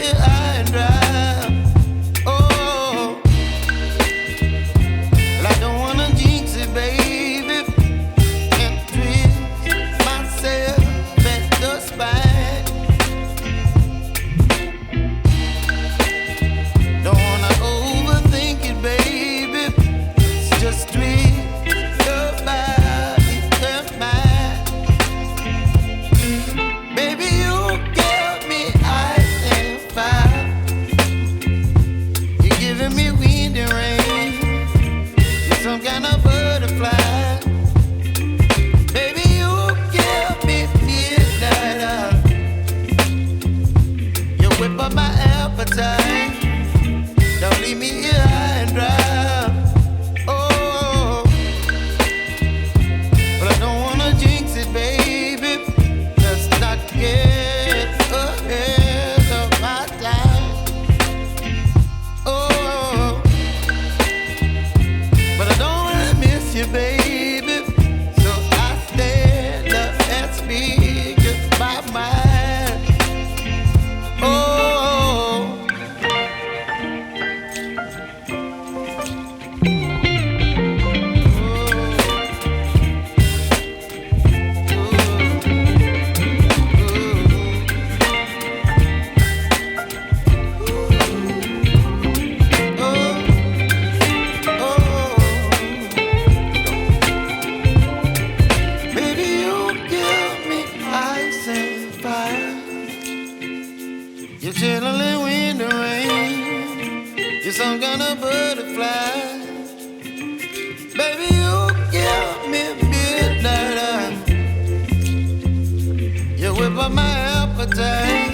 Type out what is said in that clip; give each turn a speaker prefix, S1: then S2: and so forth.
S1: here high and dry. Oh, well, I don't wanna jinx it, baby, and twist myself at the spine. Don't wanna overthink it, baby. It's just twist your body and mine. Baby, you give me ice and fire. You're giving me wind and rain. You're some kind of butterfly. Baby, you give me midnight. You whip up my appetite. Don't leave me here high and dry. Oh, but I don't wanna jinx it, baby. Let's not get ahead of my time. Oh, but I don't wanna miss you, baby. So I stand up and speak my mind. Oh. Baby, you give me ice and fire. You're chilling wind and rain. You're some kind of butterfly. Baby, you give me midnight. You whip up my appetite.